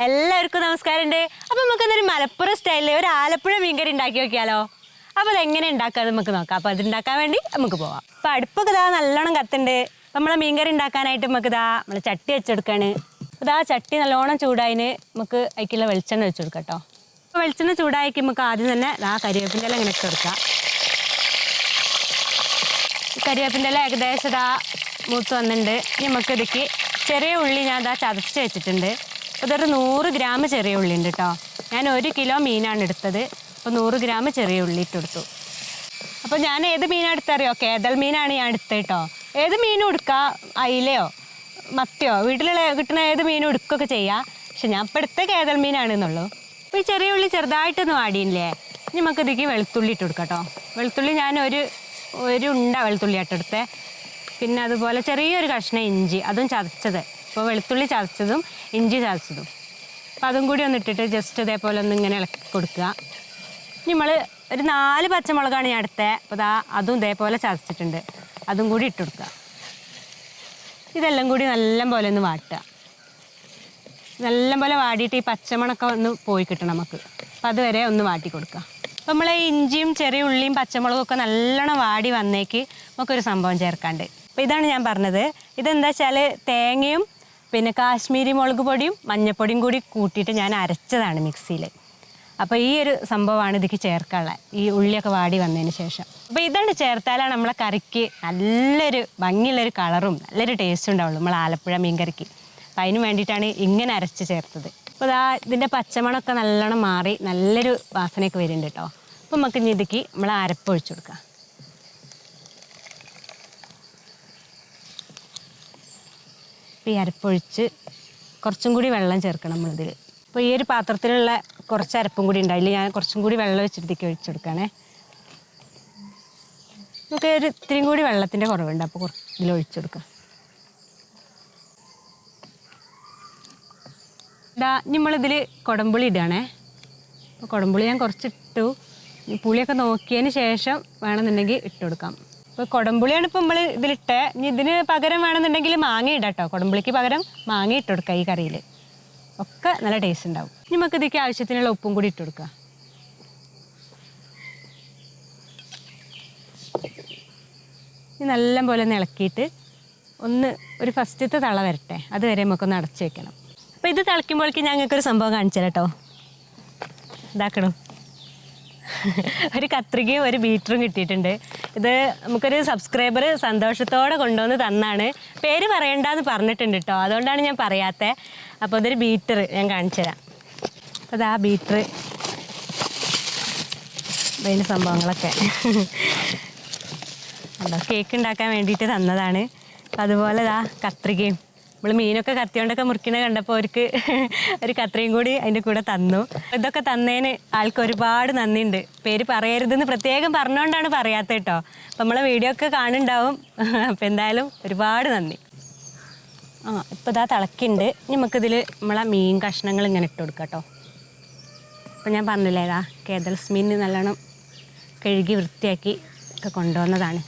എല്ലാവർക്കും നമസ്കാരമുണ്ട്. അപ്പോൾ നമുക്കൊന്നൊരു മലപ്പുറം സ്റ്റൈലിൽ ഒരു ആലപ്പുഴ മീൻകറി ഉണ്ടാക്കി നോക്കിയാലോ? അപ്പോൾ അതെങ്ങനെ ഉണ്ടാക്കാമെന്ന് നമുക്ക് നോക്കാം. അപ്പോൾ അതുണ്ടാക്കാൻ വേണ്ടി നമുക്ക് പോവാം. അപ്പോൾ അടുപ്പൊക്കെ ഇതാ നല്ലോണം കത്തുണ്ട്. നമ്മളെ മീൻകറി ഉണ്ടാക്കാനായിട്ട് നമുക്ക് നമ്മൾ ചട്ടി വെച്ചെടുക്കുകയാണ്. അപ്പോൾ ചട്ടി നല്ലോണം ചൂടായതിന് നമുക്ക് അതിലേക്കുള്ള വെളിച്ചെണ്ണ വെച്ച് കൊടുക്കാം കേട്ടോ. അപ്പോൾ വെളിച്ചെണ്ണ ചൂടാക്കി നമുക്ക് ആദ്യം തന്നെ കരിവേപ്പിൻ്റെ ഇല ഇങ്ങനെ ഇട്ട് കൊടുക്കാം. കരിവേപ്പിൻ്റെ ഇല ഏകദേശം മൂത്ത് വന്നിട്ടുണ്ട്. ഇനി നമുക്ക് ഇതിലേക്ക് ചെറിയ ഉള്ളി ഞാൻ ചതച്ച് വെച്ചിട്ടുണ്ട്. ഇതൊരു 100 ഗ്രാം ചെറിയ ഉള്ളി ഉണ്ട് കേട്ടോ. ഞാൻ 1 കിലോ മീനാണ് എടുത്തത്. അപ്പോൾ 100 ഗ്രാം ചെറിയ ഉള്ളി ഇട്ടെടുത്തു. അപ്പോൾ ഞാൻ ഏത് മീനാണ് എടുത്തറിയോ? കേദൽ മീനാണ് ഞാൻ എടുത്തത് കേട്ടോ. ഏത് മീനും എടുക്കുക, അയിലയോ മത്തിയോ വീട്ടിലുള്ള കിട്ടുന്ന ഏത് മീനും എടുക്കുകയൊക്കെ ചെയ്യാം. പക്ഷെ ഞാൻ ഇപ്പോൾ എടുത്ത കേദൽ മീനാണെന്നുള്ളൂ. അപ്പോൾ ഈ ചെറിയ ഉള്ളി ചെറുതായിട്ടൊന്ന് വാടിയില്ലേ, ഇനി നമുക്ക് ഇതിലേക്ക് വെളുത്തുള്ളി ഇട്ട് കൊടുക്കാം കേട്ടോ. വെളുത്തുള്ളി ഞാൻ ഒരു ഉണ്ട വെളുത്തുള്ളി ആട്ടെടുത്തേ. പിന്നെ അതുപോലെ ചെറിയൊരു കഷ്ണം ഇഞ്ചി, അതും ചതച്ചത്. അപ്പോൾ വെളുത്തുള്ളി ചതച്ചതും ഇഞ്ചി ചതച്ചതും അപ്പോൾ അതും കൂടി ഒന്ന് ഇട്ടിട്ട് ജസ്റ്റ് ഇതേപോലെ ഒന്ന് ഇങ്ങനെ ഇളക്കി കൊടുക്കുക. നമ്മൾ ഒരു 4 പച്ചമുളകാണ് ഞാൻ എടുത്തത്. അപ്പോൾ അതും ഇതേപോലെ ചതച്ചിട്ടുണ്ട്, അതും കൂടി ഇട്ട് കൊടുക്കുക. ഇതെല്ലാം കൂടി നല്ലപോലെ ഒന്ന് വാട്ടുക. നല്ലപോലെ വാടിയിട്ട് ഈ പച്ചമുളകൊക്കെ ഒന്ന് പോയി കിട്ടണം നമുക്ക്. അപ്പോൾ അതുവരെ ഒന്ന് വാട്ടി കൊടുക്കുക. അപ്പോൾ നമ്മൾ ഇഞ്ചിയും ചെറിയ ഉള്ളിയും പച്ചമുളകും ഒക്കെ നല്ലോണം വാടി വന്നേക്ക് നമുക്കൊരു സംഭവം ചേർക്കാണ്ട്. അപ്പോൾ ഇതാണ് ഞാൻ പറഞ്ഞത്. ഇതെന്താ വെച്ചാൽ തേങ്ങയും പിന്നെ കാശ്മീരി മുളക് പൊടിയും മഞ്ഞൾപ്പൊടിയും കൂടി കൂട്ടിയിട്ട് ഞാൻ അരച്ചതാണ് മിക്സിയിൽ. അപ്പോൾ ഈ ഒരു സംഭവമാണ് ഇതിലേക്ക് ചേർക്കാനുള്ളത്, ഈ ഉള്ളിയൊക്കെ വാടി വന്നതിന് ശേഷം. അപ്പോൾ ഇതാണ് ചേർത്താലാണ് നമ്മളെ കറിക്ക് നല്ലൊരു ഭംഗിയുള്ളൊരു കളറും നല്ലൊരു ടേസ്റ്റും ഉണ്ടാവുള്ളൂ നമ്മൾ ആലപ്പുഴ മീൻ കറിക്ക്. അപ്പോൾ അതിന് വേണ്ടിയിട്ടാണ് ഇങ്ങനെ അരച്ച് ചേർത്തത്. അപ്പോൾ ഇതിൻ്റെ പച്ചമണമൊക്കെ നല്ലോണം മാറി നല്ലൊരു വാസനയൊക്കെ വരുന്നുണ്ട് കേട്ടോ. അപ്പോൾ നമുക്ക് ഇനി ഇതിലേക്ക് നമ്മൾ അരപ്പ് ഒഴിച്ചു കൊടുക്കാം. ഈ അരപ്പൊഴിച്ച് കുറച്ചും കൂടി വെള്ളം ചേർക്കണം നമ്മളിതിൽ. അപ്പോൾ ഈ ഒരു പാത്രത്തിലുള്ള കുറച്ച് അരപ്പും കൂടി ഉണ്ടായില്ല, ഞാൻ കുറച്ചും കൂടി വെള്ളം വെച്ചിട്ടേക്ക് ഒഴിച്ചെടുക്കുകയാണേ. നമുക്ക് ഒരു ഇത്തിരിയും കൂടി വെള്ളത്തിൻ്റെ കുറവുണ്ട്, അപ്പോൾ ഇതിൽ ഒഴിച്ചെടുക്കാം. നമ്മളിതിൽ കുടംപുളി ഇടുകയാണേ. അപ്പോൾ കുടംപുളി ഞാൻ കുറച്ചിട്ടു. പുളിയൊക്കെ നോക്കിയതിന് ശേഷം വേണമെന്നുണ്ടെങ്കിൽ ഇട്ട് കൊടുക്കാം. ഇപ്പോൾ കുടംപുളിയാണ് ഇപ്പോൾ നമ്മൾ ഇതിലിട്ടേ. ഇനി ഇതിന് പകരം വേണമെന്നുണ്ടെങ്കിൽ മാങ്ങ ഇടാം കേട്ടോ. കുടംപുളിക്ക് പകരം മാങ്ങ ഇട്ട് കൊടുക്കുക. ഈ കറിയിൽ ഒക്കെ നല്ല ടേസ്റ്റ് ഉണ്ടാവും. ഇനി നമുക്ക് ഇതിലേക്ക് ആവശ്യത്തിനുള്ള ഉപ്പും കൂടി ഇട്ട് കൊടുക്കുക. ഇനി നല്ലപോലെ ഒന്ന് ഇളക്കിയിട്ട് ഒരു ഫസ്റ്റത്തെ തള വരട്ടെ, അതുവരെ നമുക്കൊന്ന് അടച്ച് വെക്കണം. അപ്പോൾ ഇത് തിളയ്ക്കുമ്പോഴേക്കും ഞങ്ങൾക്കൊരു സംഭവം കാണിച്ചു തരാം കേട്ടോ. ഇതാക്കണം, ഒരു കത്രികയും ഒരു ബീറ്ററും കിട്ടിയിട്ടുണ്ട്. ഇത് നമുക്കൊരു സബ്സ്ക്രൈബർ സന്തോഷത്തോടെ കൊണ്ടുവന്ന് തന്നാണ്. പേര് പറയണ്ടെന്ന് പറഞ്ഞിട്ടുണ്ട് കേട്ടോ, അതുകൊണ്ടാണ് ഞാൻ പറയാത്തത്. അപ്പോൾ ഇതൊരു ബീറ്റർ ഞാൻ കാണിച്ചു തരാം. അപ്പോൾ ബീറ്റർ, അതിൻ്റെ സംഭവങ്ങളൊക്കെ ഉണ്ടോ, കേക്ക് ഉണ്ടാക്കാൻ വേണ്ടിയിട്ട് തന്നതാണ്. അതുപോലെ കത്രികയും, നമ്മൾ മീനൊക്കെ കത്തിയോണ്ടൊക്കെ മുറിക്കണ കണ്ടപ്പോൾ അവർക്ക് ഒരു കത്രിയും കൂടി അതിൻ്റെ കൂടെ തന്നു. ഇതൊക്കെ തന്നതിന് ആൾക്ക് ഒരുപാട് നന്ദിയുണ്ട്. പേര് പറയരുതെന്ന് പ്രത്യേകം പറഞ്ഞുകൊണ്ടാണ് പറയാത്തത് കേട്ടോ. അപ്പം നമ്മളെ വീഡിയോ ഒക്കെ കാണുന്നുണ്ടാവും. അപ്പം എന്തായാലും ഒരുപാട് നന്ദി. ഇപ്പോൾ തിളക്കുന്നുണ്ട്. നമുക്കിതിൽ നമ്മളെ മീൻ കഷ്ണങ്ങൾ ഇങ്ങനെ ഇട്ട് കൊടുക്കാം കേട്ടോ. അപ്പം ഞാൻ പറഞ്ഞില്ലേ, കേദൽസ് മീൻ നല്ലോണം കഴുകി വൃത്തിയാക്കി ഒക്കെ കൊണ്ടുവന്നതാണ്.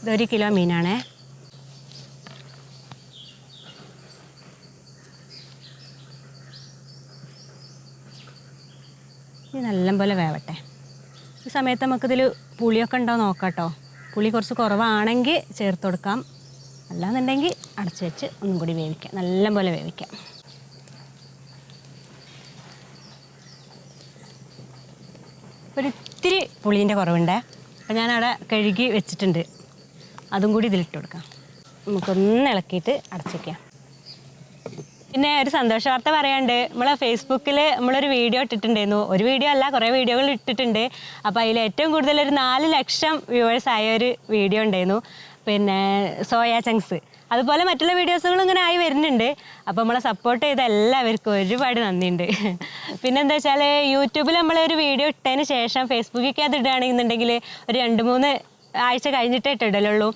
ഇത്1 കിലോ മീനാണേ. ഇത് നല്ലപോലെ വേവട്ടെ. ഈ സമയത്ത് നമുക്കിതിൽ പുളിയൊക്കെ ഉണ്ടോ നോക്കാം കേട്ടോ. പുളി കുറച്ച് കുറവാണെങ്കിൽ ചേർത്ത് കൊടുക്കാം, അല്ലാന്നുണ്ടെങ്കിൽ അടച്ച് വെച്ച് ഒന്നും കൂടി വേവിക്കാം, നല്ലപോലെ വേവിക്കാം. ഒരിത്തിരി പുളീൻ്റെ കുറവുണ്ടേ. അപ്പോൾ ഞാനവിടെ കഴുകി വെച്ചിട്ടുണ്ട്, അതും കൂടി ഇതിലിട്ട് കൊടുക്കാം. നമുക്കൊന്ന് ഇളക്കിയിട്ട് അടച്ച് വയ്ക്കാം. പിന്നെ ഒരു സന്തോഷ വാർത്ത പറയാണ്ട്, നമ്മളെ ഫേസ്ബുക്കിൽ നമ്മളൊരു വീഡിയോ ഇട്ടിട്ടുണ്ടായിരുന്നു. ഒരു വീഡിയോ അല്ല, കുറേ വീഡിയോകൾ ഇട്ടിട്ടുണ്ട്. അപ്പോൾ അതിൽ ഏറ്റവും കൂടുതൽ ഒരു 4 ലക്ഷം വ്യൂവേഴ്സ് ആയ ഒരു വീഡിയോ ഉണ്ടായിരുന്നു, പിന്നെ സോയാ ചങ്ക്സ്. അതുപോലെ മറ്റുള്ള വീഡിയോസുകളും ഇങ്ങനെ ആയി വരുന്നുണ്ട്. അപ്പോൾ നമ്മളെ സപ്പോർട്ട് ചെയ്ത എല്ലാവർക്കും ഒരുപാട് നന്ദിയുണ്ട്. പിന്നെ എന്താ വെച്ചാൽ യൂട്യൂബിൽ നമ്മളൊരു വീഡിയോ ഇട്ടതിന് ശേഷം ഫേസ്ബുക്കിലേക്ക് അത് ഇടുകയാണെന്നുണ്ടെങ്കിൽ ഒരു 2-3 ആഴ്ച കഴിഞ്ഞിട്ടേ ഇട്ടിടലുള്ളൂ.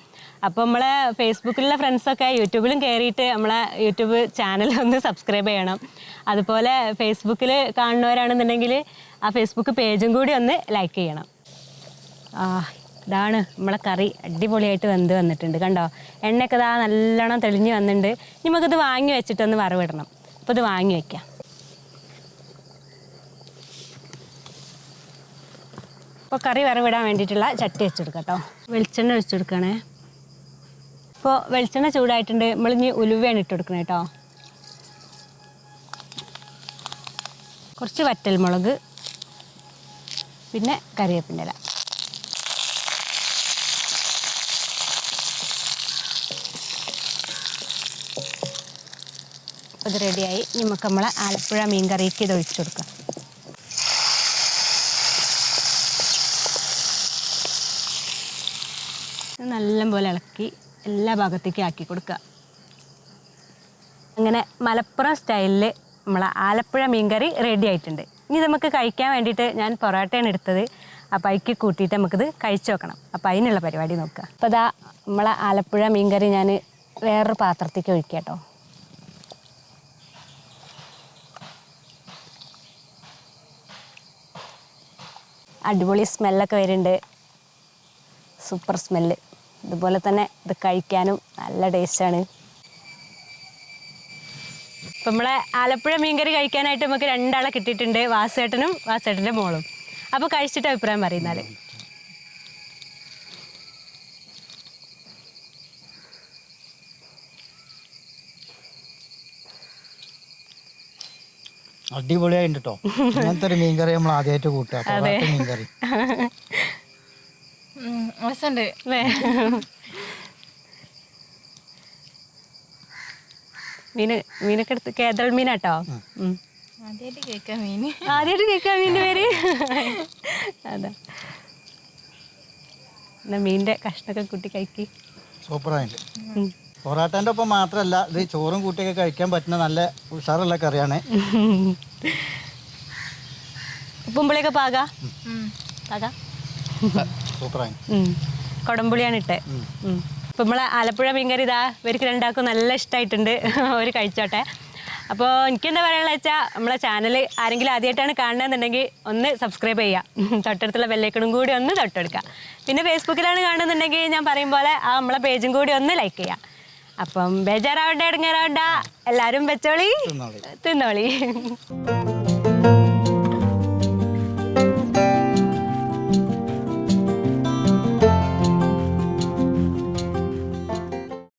അപ്പോൾ നമ്മളെ ഫേസ്ബുക്കിലുള്ള ഫ്രണ്ട്സൊക്കെ യൂട്യൂബിലും കയറിയിട്ട് നമ്മളെ യൂട്യൂബ് ചാനൽ ഒന്ന് സബ്സ്ക്രൈബ് ചെയ്യണം. അതുപോലെ ഫേസ്ബുക്കിൽ കാണുന്നവരാണെന്നുണ്ടെങ്കിൽ ആ ഫേസ്ബുക്ക് പേജും കൂടി ഒന്ന് ലൈക്ക് ചെയ്യണം. ഇതാണ് നമ്മളെ കറി അടിപൊളിയായിട്ട് വെന്ത് വന്നിട്ടുണ്ട് കണ്ടോ. എണ്ണയൊക്കെ ഇതാ നല്ലോണം തെളിഞ്ഞ് വന്നിട്ടുണ്ട്. നമുക്കിത് വാങ്ങി വെച്ചിട്ടൊന്ന് വറവിടണം. അപ്പോൾ ഇത് വാങ്ങി വയ്ക്കാം. അപ്പോൾ കറി വറവിടാൻ വേണ്ടിയിട്ടുള്ള ചട്ടി വെച്ചെടുക്കാം കേട്ടോ. വെളിച്ചെണ്ണ ഒഴിച്ചെടുക്കണേ. ഇപ്പോൾ വെളിച്ചെണ്ണ ചൂടായിട്ടുണ്ട്. നമ്മളിനി ഉലുവയാണ് ഇട്ട് കൊടുക്കണേ കേട്ടോ. കുറച്ച് വറ്റൽമുളക്, പിന്നെ കറിവേപ്പിൻ്റെ ഇല. ഇത് റെഡിയായി. നമുക്ക് നമ്മളെ ആലപ്പുഴ മീൻ കറിക്ക് ഇത് ഒഴിച്ചു കൊടുക്കാം. നല്ലപോലെ ഇളക്കി എല്ലാ ഭാഗത്തേക്കും ആക്കി കൊടുക്കുക. അങ്ങനെ മലപ്പുറം സ്റ്റൈലിൽ നമ്മളെ ആലപ്പുഴ മീൻകറി റെഡി ആയിട്ടുണ്ട്. ഇനി നമുക്ക് കഴിക്കാൻ വേണ്ടിയിട്ട് ഞാൻ പൊറോട്ടയാണ് എടുത്തത്. അപ്പോൾ അതിക്ക് കൂട്ടിയിട്ട് നമുക്കിത് കഴിച്ചു നോക്കണം. അപ്പോൾ അതിനുള്ള പരിപാടി നോക്കുക. അപ്പോൾ ഇതാ നമ്മളെ ആലപ്പുഴ മീൻകറി ഞാൻ വേറൊരു പാത്രത്തേക്ക് ഒഴിക്കുക കേട്ടോ. അടിപൊളി സ്മെല്ലൊക്കെ വരുന്നുണ്ട്. Super smell. ഇതുപോലെ തന്നെ ഇത് കഴിക്കാനും നല്ല ടേസ്റ്റാണ്. ഇപ്പം നമ്മളെ ആലപ്പുഴ മീൻകറി കഴിക്കാനായിട്ട് നമുക്ക് 2 ആളെ കിട്ടിയിട്ടുണ്ട്, വാസേട്ടനും വാസേട്ടൻ്റെ മോളും. അപ്പോൾ കഴിച്ചിട്ട് അഭിപ്രായം പറയുന്നാൽ. അടിപൊളിയായിട്ട് കേട്ടോ. അങ്ങനത്തെ ഒരു മീൻകറി നമ്മൾ ആദ്യമായിട്ട് കൂട്ടുക. മീൻകറി മീനൊക്കെ എടുത്ത് കേതൾ മീനാട്ടോ. ആദ്യമായിട്ട് കേൾക്കാം മീൻ്റെ പേര്. അതാ എന്നാ മീൻ്റെ കഷ്ണൊക്കെ കൂട്ടി കഴിക്കി. സൂപ്പറായിട്ട്. പൊറാട്ടേൻ്റെ ഒപ്പം മാത്രമല്ല, ഇത് ചോറും കൂട്ടിയൊക്കെ കഴിക്കാൻ പറ്റുന്ന നല്ല ഉഷാറുള്ള കറിയാണ്. ഉപ്പുമ്പുളിയൊക്കെ പാകാ. സൂപ്പറായി. കൊടംപുളിയാണ് ഇട്ടേ. ഇപ്പം നമ്മളെ ആലപ്പുഴ മീൻകറി ഇതാ ഇവർക്ക് 2 ആൾക്കും നല്ല ഇഷ്ടമായിട്ടുണ്ട്. അവർ കഴിച്ചോട്ടെ. അപ്പോൾ എനിക്കെന്താ പറയാനുള്ള വെച്ചാൽ നമ്മളെ ചാനൽ ആരെങ്കിലും ആദ്യമായിട്ടാണ് കാണുന്നതെന്നുണ്ടെങ്കിൽ ഒന്ന് സബ്സ്ക്രൈബ് ചെയ്യുക. തൊട്ടടുത്തുള്ള ബെല്ലൈക്കണും കൂടി ഒന്ന് തൊട്ടെടുക്കുക. പിന്നെ ഫേസ്ബുക്കിലാണ് കാണുന്നുണ്ടെങ്കിൽ ഞാൻ പറയും പോലെ ആ നമ്മളെ പേജും കൂടി ഒന്ന് ലൈക്ക് ചെയ്യുക. അപ്പം ബേജാറാവണ്ട, ഇടങ്ങാറാവണ്ട, എല്ലാവരും വെച്ചോളി, തിന്നോളി.